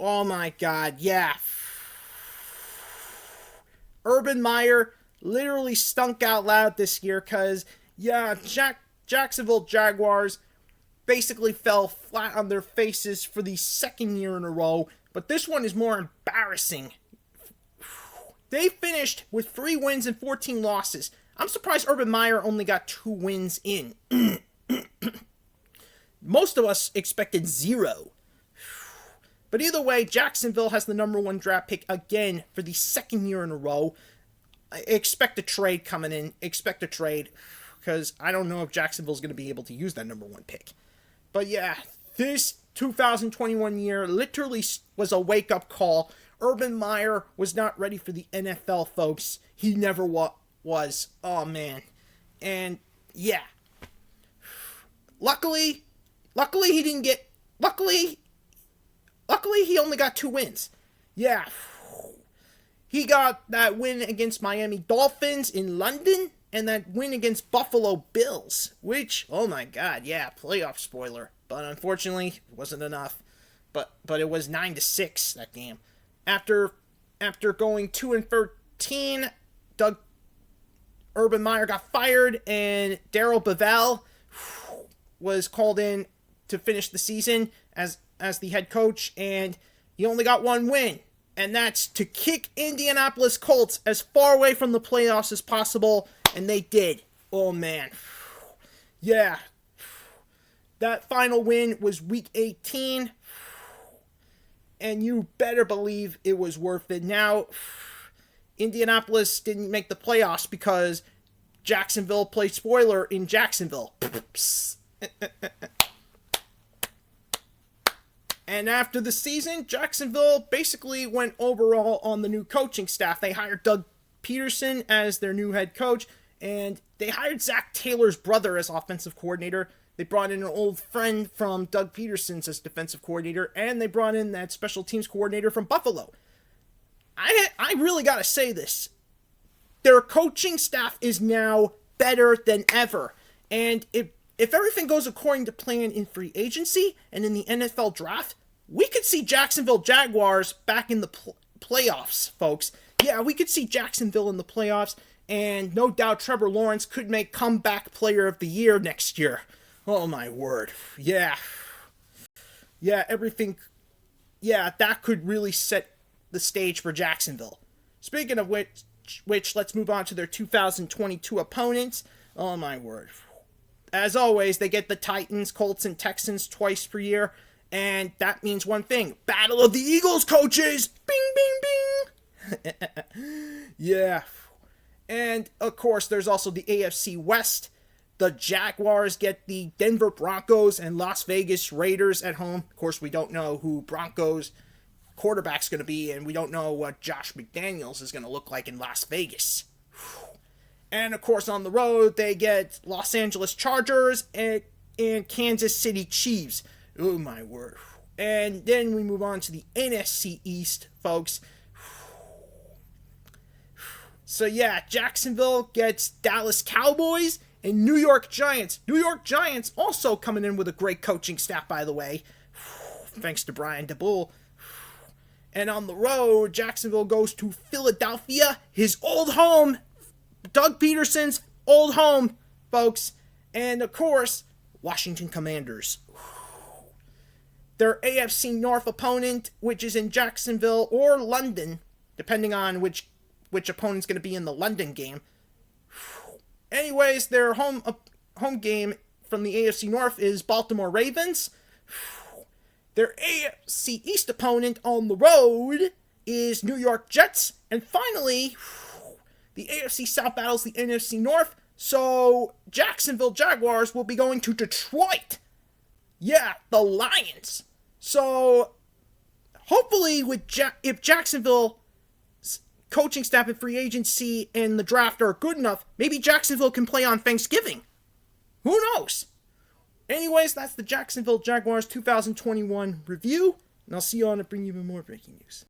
Oh my God, yeah. Urban Meyer literally stunk out loud this year because, yeah, Jacksonville Jaguars basically fell flat on their faces for the second year in a row, but this one is more embarrassing. They finished with 3 wins and 14 losses. I'm surprised Urban Meyer only got 2 wins in. Most of us expected 0. But either way, Jacksonville has the number 1 draft pick again for the second year in a row. I expect a trade coming in. Expect a trade. Because I don't know if Jacksonville's going to be able to use that number 1 pick. But yeah, this 2021 year literally was a wake-up call. Urban Meyer was not ready for the NFL, folks. He never was. Oh, man. And yeah. Luckily he didn't get... Luckily, he only got 2 wins. Yeah. He got that win against Miami Dolphins in London and that win against Buffalo Bills, which, oh my God, yeah, playoff spoiler. But unfortunately, it wasn't enough. But it was 9-6 that game. After going 2-13, Urban Meyer got fired and Darrell Bevell was called in to finish the season as the head coach, and he only got 1 win, and that's to kick Indianapolis Colts as far away from the playoffs as possible, and they did. Oh man. Yeah. That final win was week 18, and you better believe it was worth it. Now, Indianapolis didn't make the playoffs because Jacksonville played spoiler in Jacksonville. And after the season, Jacksonville basically went overall on the new coaching staff. They hired Doug Peterson as their new head coach, and they hired Zach Taylor's brother as offensive coordinator. They brought in an old friend from Doug Peterson's as defensive coordinator, and they brought in that special teams coordinator from Buffalo. I really got to say this. Their coaching staff is now better than ever. And if everything goes according to plan in free agency and in the NFL draft, we could see Jacksonville Jaguars back in the playoffs, folks. Yeah, we could see Jacksonville in the playoffs, and no doubt Trevor Lawrence could make comeback player of the year next year. Oh my word. Yeah. Yeah, everything. Yeah, that could really set the stage for Jacksonville. Speaking of which, let's move on to their 2022 opponents. Oh my word. As always, they get the Titans, Colts, and Texans twice per year. And that means one thing. Battle of the Eagles, coaches! Bing, bing, bing! Yeah. And, of course, there's also the AFC West. The Jaguars get the Denver Broncos and Las Vegas Raiders at home. Of course, we don't know who Broncos quarterback's going to be, and we don't know what Josh McDaniels is going to look like in Las Vegas. And, of course, on the road, they get Los Angeles Chargers and Kansas City Chiefs. Oh, my word. And then we move on to the NFC East, folks. So, yeah, Jacksonville gets Dallas Cowboys and New York Giants. New York Giants also coming in with a great coaching staff, by the way. Thanks to Brian DeBull. And on the road, Jacksonville goes to Philadelphia, his old home. Doug Peterson's old home, folks. And, of course, Washington Commanders. Their AFC North opponent, which is in Jacksonville or London, depending on which opponent's going to be in the London game. Anyways, their home game from the AFC North is Baltimore Ravens. Their AFC East opponent on the road is New York Jets. And finally, the AFC South battles the NFC North. So, Jacksonville Jaguars will be going to Detroit. Yeah, the Lions. So, hopefully, if Jacksonville's coaching staff and free agency and the draft are good enough, maybe Jacksonville can play on Thanksgiving. Who knows? Anyways, that's the Jacksonville Jaguars 2021 review, and I'll see you on to bring you even more breaking news.